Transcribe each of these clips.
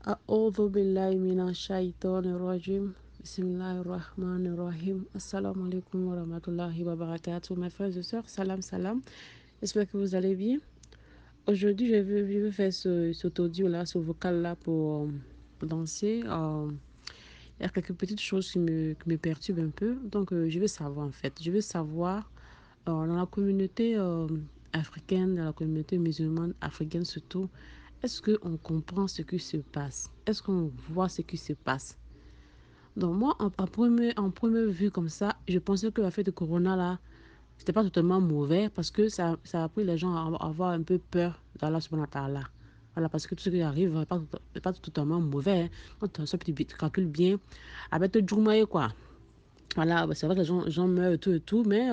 أعوذ بالله من الشيطان الرجيم بسم الله الرحمن الرحيم Assalamu alaikum wa rahmatullahi wa barakatuh. Mes frères et sœurs, salam salam. J'espère que vous allez bien. Aujourd'hui, je vais faire cet audio-là, ce vocal-là pour danser. Il y a quelques petites choses qui me perturbent un peu. Donc, je veux savoir en fait. Je veux savoir dans la communauté africaine, dans la communauté musulmane africaine surtout, est-ce qu'on comprend ce qui se passe? Est-ce qu'on voit ce qui se passe? Donc moi, en première vue comme ça, je pensais que l'affaire de Corona, là, c'était pas totalement mauvais parce que ça a pris les gens à avoir un peu peur d'Allah subhanahu wa ta'ala. Voilà, parce que tout ce qui arrive n'est pas totalement mauvais, hein. Quand tu calcules bien, avec le Djoumaï, quoi. Voilà, bah, c'est vrai que les gens meurent et tout, mais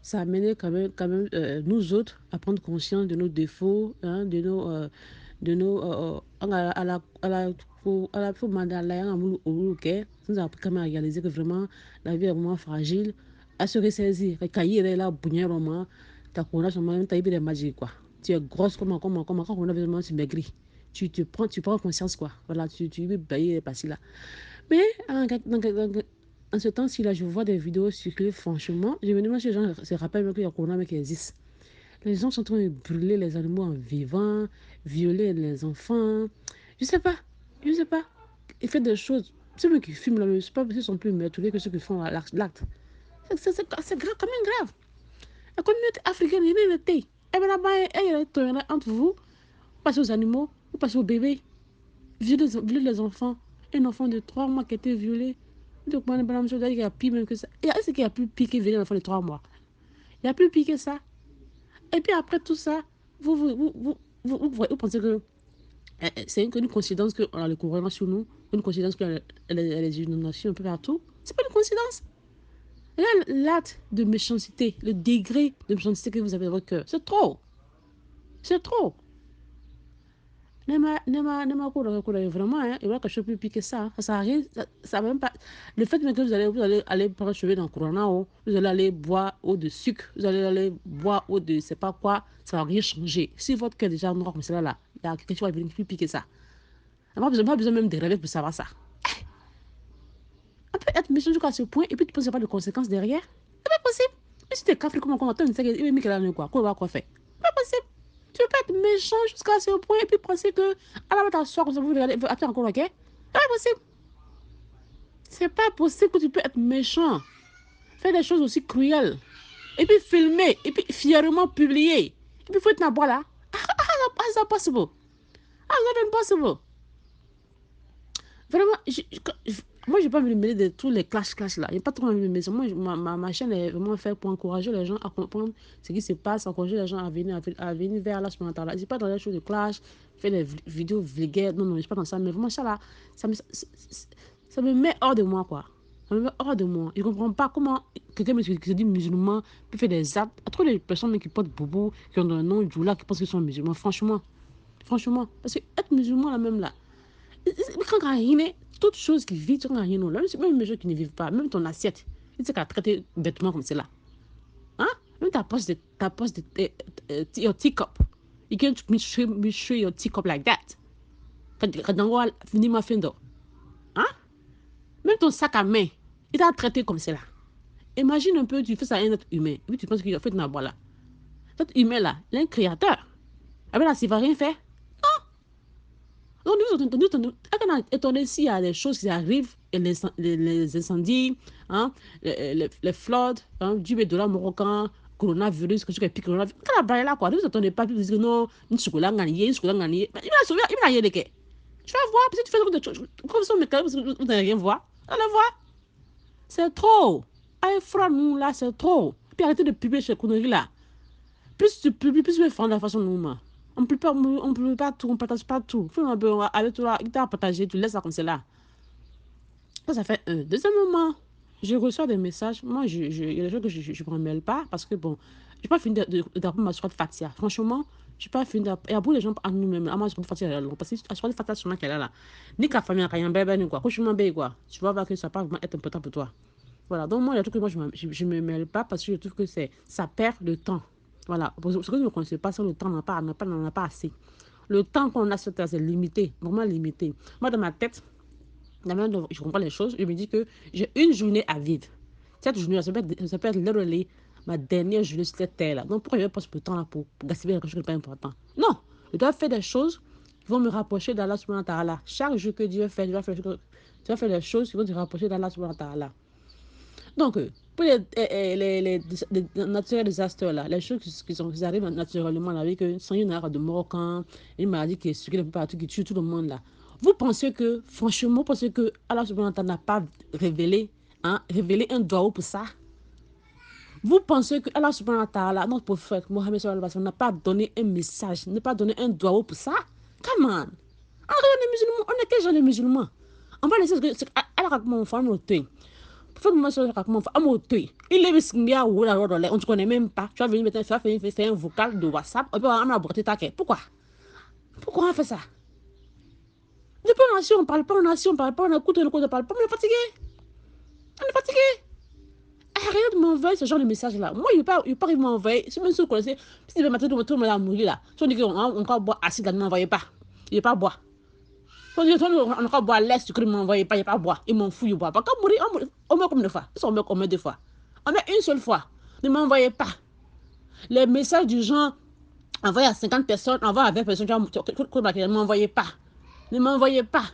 ça a amené quand même nous autres à prendre conscience de nos défauts, hein, à la faut demander à la ça nous a appris quand même à réaliser que vraiment la vie est vraiment fragile, à se ressaisir, que cahier est là, bougnère au moins, ta couronne, sur moi, t'as eu des magiques, quoi. Tu es grosse quand on a vraiment tu maigris. Tu prends conscience, quoi. Voilà, tu veux bailler, passer là. Mais en ce temps-ci, là, je vois des vidéos circuler, franchement. Je me demande si les gens se rappellent même qu'il y a Corona mais qui existe. Les gens sont en train de brûler les animaux en vivant, violer les enfants. Je sais pas. Je sais pas. Ils font des choses. Ceux qui filment, là, c'est pas parce qu'ils sont plus meurtriers que ceux qui font l'acte. C'est grave, quand même grave. La communauté africaine, il est l'été. Et bien là-bas, il y a entre vous, passez aux animaux, vous passez aux bébés. Violer les enfants. Un enfant de 3 mois qui a été violé. Donc, madame, il y a pire même que ça. Est-ce qu'il y a plus pire que violer un enfant de 3 mois? Il y a plus pire que ça. Et puis après tout ça, vous pensez que c'est une coïncidence qu'on a le couronnement sur nous, une coïncidence qu'il y a les inondations un peu partout. C'est pas une coïncidence. Là, l'acte de méchanceté, le degré de méchanceté que vous avez dans votre cœur, c'est trop. C'est trop. Vraiment, hein, il y aura quelque chose de plus pire que ça, hein. Ça sert à rien. Ça va même pas. Le fait même que vous allez aller prendre cheveux dans le Corona, oh, vous allez aller boire eau de sucre, vous allez aller boire eau de c'est pas quoi, ça va rien changer. Si votre cœur est déjà noir comme cela là, il y a quelque chose qui va venir plus pire que ça. On n'a pas besoin même de rêver pour savoir ça. On peut être méchant jusqu'à ce point et puis tu ne penses pas de conséquences derrière. C'est pas possible. Mais si tu es café, comment on attend une série, il va quoi, quoi va quoi faire. C'est pas possible. Tu peux pas être méchant jusqu'à ce point et puis penser que à la t'asseoir comme ça, vous regardez, après encore, ok? C'est pas possible. C'est pas possible que tu peux être méchant. Faire des choses aussi cruelles. Et puis filmer. Et puis fièrement publier. Et puis il faut être là-bas là. How's that possible? How's that impossible? Vraiment, moi, j'ai pas envie de mêler de tous les clash là. J'ai pas trop envie de mêler ça. Moi, ma chaîne est vraiment faite pour encourager les gens à comprendre ce qui se passe, encourager les gens à venir vers la semaine. Je pas dans les choses de clash, faire des vidéos vulgaires. Non, non, je suis pas dans ça. Mais vraiment, ça là, ça me met hors de moi, quoi. Ça me met hors de moi. Je comprends pas comment quelqu'un qui se dit musulman peut faire des actes. À trop les personnes qui portent boubou, qui ont un nom, là, qui pensent qu'ils sont musulmans. Franchement. Franchement. Parce que être musulman, là, même là, quand rien, toute chose qui vit, quand rien, même les gens qui ne vivent pas, même ton assiette, tu sais qu'à traiter bêtement comme cela. Hein? Même ta poche de, your teacup. You can't show your teacup like that. Quand on va finir ma fin d'eau. Hein? Même ton sac à main, il t'a traité comme cela. Imagine un peu, tu fais ça à un être humain, et puis tu penses qu'il a fait une aboie là. Cet humain là, il est un créateur. Ah ben là, s'il va rien faire. Donc, on est étonné s'il y a des choses qui arrivent, et les incendies, hein, les floods, hein, du bédola marocain, coronavirus, que tu as piqué coronavirus. Quand la baille là, quoi, vous attendez pas, puis vous dites que non, une chocolat gagné, une chocolat gagné. Il va sauver, il va y aller, tu vas voir, peut-être tu fais des choses, comme ça, mais quand vous n'allez rien voir, allez voir. C'est trop. Allez, frère, nous, là, c'est trop. Puis arrêtez de publier ces conneries là. Plus tu publies, plus tu veux faire de la façon nous. On peut pas tout, on partage pas tout. Faut aller tout là, il t'a partagé, tu laisses ça comme c'est là. Ça fait un. Deuxièmement, je reçois des messages. Moi, il y a des choses que je ne me mêle pas parce que bon, je n'ai pas fini d'apprendre ma soirée de Fatia. Franchement, je n'ai pas fini d'apprendre. Il y a beaucoup de gens à nous-mêmes. À ma soirée de Fatia, parce que la soirée de Fatia, c'est qu'elle est là. Ni qu'à famille, quand il y a un bébé, ni quoi. Quand je m'en quoi. Tu vas voir que ça va pas vraiment être important pour toi. Voilà. Donc, moi, il y a des trucs que moi, je me mêle pas parce que je trouve que ça perd le temps. Voilà. Parce que je ne connaissez pas ça, le temps n'en a pas assez. Le temps qu'on a sur Terre, c'est limité, vraiment limité. Moi, dans ma tête, je comprends les choses. Je me dis que j'ai une journée à vivre. Cette journée, ça peut être literally ma dernière journée sur cette terre-là. Donc, pourquoi je vais passer le temps là pour gaspiller quelque chose qui n'est pas important? Non, je dois faire des choses qui vont me rapprocher d'Allah subhanahu wa ta'ala. Chaque jour que Dieu fait, tu vas faire des choses qui vont te rapprocher d'Allah subhanahu wa ta'ala. Donc, pour les naturels désastres là, les choses qui arrivent naturellement là, avec une sanguinaire de Marocain, une maladie qui est circulée un peu partout, qui tue tout le monde là. Vous pensez que, franchement, vous pensez que Allah subhanahu wa ta'ala n'a pas révélé un droit pour ça? Vous pensez que Allah subhanahu wa ta'ala, notre prophète Mohammed sallallahu alayhi wa sallam, n'a pas donné un message, n'a pas donné un droit pour ça? Come on! On est musulmans, on est quel genre de musulmans? On va laisser Allah raconte mon frère, mon truc. Faut que moi je raconte mon truc. Il est bien où là, on ne connaît même pas. Tu vas venir maintenant, tu vas faire un vocal de WhatsApp, on va aborder ta quête. Pourquoi? Pourquoi on fait ça? Depuis on est assis, on parle pas, on écoute, on parle pas, on est fatigué. On est fatigué. Arrête de m'envoyer ce genre de message-là. Moi, il ne peut pas m'envoyer. Si même si vous connaissez, si le matin, tout le monde a mouru là. Si on dit qu'on va boire acide, ne m'envoyez pas. Il ne pas boire. Si on dit qu'on va boire l'est, il ne m'envoyez pas, il ne pas boire. Il m'en fout, il boit. Parce qu'on mourit, on meurt comme deux fois. On meurt deux fois. On met une seule fois. Ne m'envoyez pas. Les messages du genre, envoyez à 50 personnes, envoyez à 20 personnes, ne m'envoyez pas. Ne m'envoyez pas.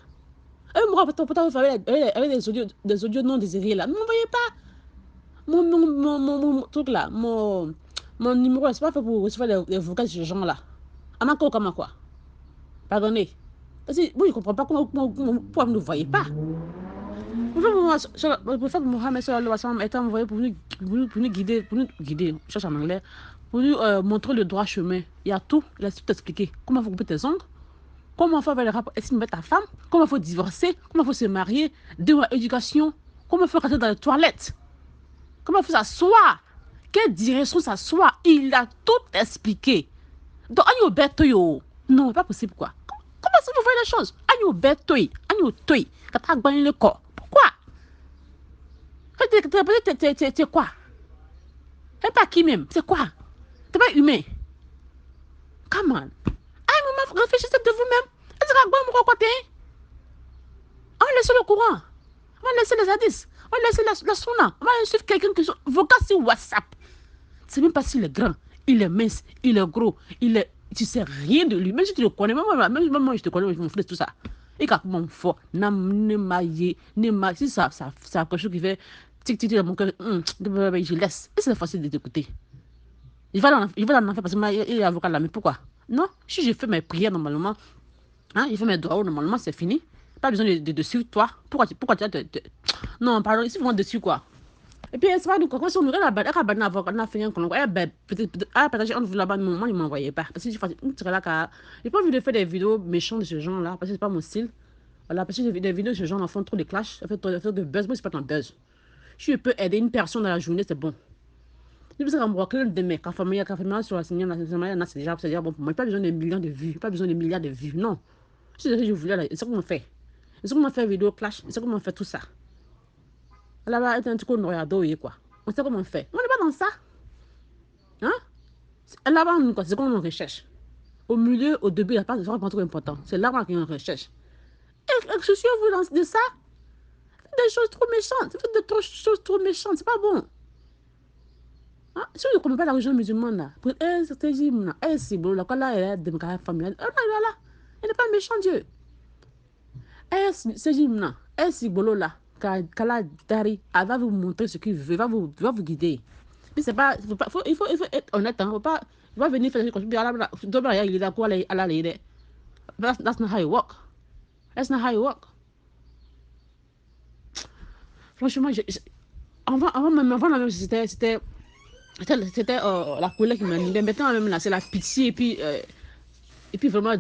Moi, pourtant, vous faites avec des audios non désirés là. Ne m'envoyez pas. Mon truc là, mon numéro, c'est pas fait pour recevoir des vocaux de ce genre là. Amako, comment quoi? Pardonnez. Parce que moi, je ne comprends pas pourquoi vous ne voyez pas. Le prophète Mohammed sallallahu alayhi wa sallam est envoyé pour nous guider, je cherche en anglais, pour nous montrer le droit chemin. Il y a tout, il a tout expliqué. Comment il faut couper tes ongles, comment il faut faire le rapport avec ta femme, comment il faut divorcer, comment il faut se marier, de l'éducation, comment il faut rentrer dans les toilettes. Comment il faut s'asseoir? Quelle direction s'asseoir? Il a tout expliqué. Donc, on est bête, yo. Non, pas possible, quoi. Comment est-ce que vous voyez les choses? On est bête, on est toi. Quand tu as gagné le corps. Pourquoi? T'es quoi? T'es pas qui même? C'est quoi? T'es pas humain. Come on. Maman, réfléchissez de vous-même. Est-ce que vous avez côté? On va laisser le courant. On va laisser les hadiths. On va laisser la sunna. On va laisser quelqu'un qui est vocal sur WhatsApp. C'est même pas s'il est grand, il est mince, il est gros, tu sais rien de lui. Même si tu le connais, même moi je te connais, je m'en fous de tout ça. Et quand mon fort, si ça quelque chose qui fait tic dans mon cœur, je laisse. Et c'est facile de t'écouter. Il va en faire parce qu'il est avocat là, mais pourquoi? Non, si je fais mes prières normalement, je fais mes droits normalement, c'est fini. Pas besoin de suivre toi. Pourquoi tu as Non, pardon, ici vraiment dessus quoi. Et puis, c'est pas nous, quand on nous regarde on a fait un colon. Peut-être, on veut là-bas, moi, il ne m'envoyait pas. Parce que j'ai pas envie de faire des vidéos méchantes de ce genre-là, parce que c'est pas mon style. Voilà, parce que des vidéos de ce genre, en font trop de clash, ça fait trop de buzz. Moi, c'est pas un buzz. Si je peux aider une personne dans la journée, c'est bon. C'est pour ça qu'on me voit que demain, quand famille sur la signale, c'est déjà bon pour moi. Pas besoin de millions de vues, pas besoin de milliards de vues. Non. Si je voulais, là, c'est comment on fait. C'est comment on fait vidéo clash, c'est comment on fait tout ça. Là-bas, c'est un truc qu'on regarde, quoi. On sait comment on fait. On n'est pas dans ça. Hein? Là-bas, c'est comme on recherche. Au milieu, au début, il n'y a pas de trop important. C'est là-bas qu'on recherche. Et je suis vous de ça. Des choses trop méchantes. Des choses trop méchantes. C'est pas bon. Hein? Si on ne connaît pas la religion musulmane, là, pour c'est régime, là, c'est bon, là, quand là, il y a des familles, il n'est pas méchant, Dieu. C'est régime, là, c'est bon, là. Kala Dari, elle va vous montrer ce qu'il veut, va vous guider. Mais c'est pas, il faut être honnête, hein, il va venir faire des choses, il est d'accord à la lady. That's not how you work. That's not how you work. Franchement, avant c'était la colère qui m'animait. Maintenant, même là, c'est la pitié et puis vraiment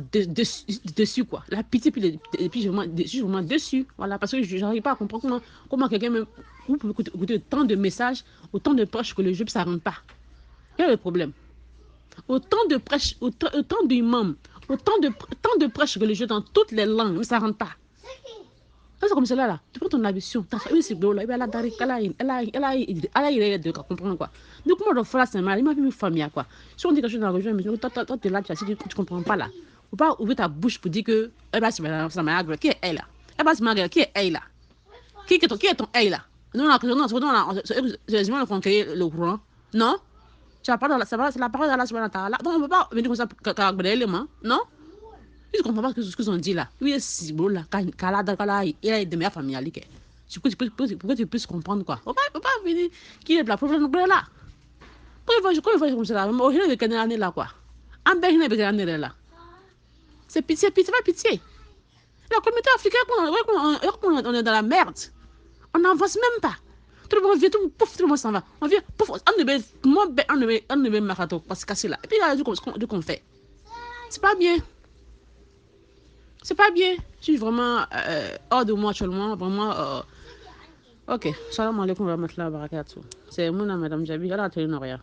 dessus quoi. La pitié et puis vraiment dessus. Voilà, parce que je n'arrive pas à comprendre comment quelqu'un même vous pouvez écouter autant de messages, autant de prêches que le jeu, ça ne rentre pas. Quel est le problème? Autant de prêches, autant d'imams, autant de prêches que le jeu dans toutes les langues, mais ça ne rentre pas. C'est comme cela là. Tu prends ton ambition, tu as fait ce là, elle a de comprendre quoi. Donc moi, le frère, c'est mal, il m'a vu une famille quoi. Si on dit quelque chose dans la religion, mais toi, t'es là, tu ne comprends pas là. Faut pas ouvrir ta bouche pour dire que elle va se marier. Qui est elle là? Elle va se marier. Qui est elle là? Qui est ton elle là? Non, c'est les humains qui ont créé le courant. Non? Tu as pas c'est la parole d'Allah subhanahu wa ta'ala. Donc on ne peut pas venir comme ça non? Tu ne comprends pas ce qu'ils ont dit là. Oui, c'est beau là. Il a des meilleures familles. Pourquoi tu puisses comprendre quoi? Faut pas venir qui est la problème là. Pourquoi il faut comme ça? Au lieu de gagner là quoi. En bas, il y a gagner là. C'est pitié, pas pitié. La communauté africaine, on est dans la merde. On n'avance même pas. Tout le monde vient, tout le monde s'en va. On vient, pouf, on ne veut marathon parce que c'est là. Et puis, il y a du qu'on fait. C'est pas bien. C'est pas bien. Je suis vraiment hors de moi actuellement. Vraiment. Ok. Salam alaikum wa rahmatullahi wa barakatuh. C'est Mouna, Madame Jabi. Elle a tenu Noria.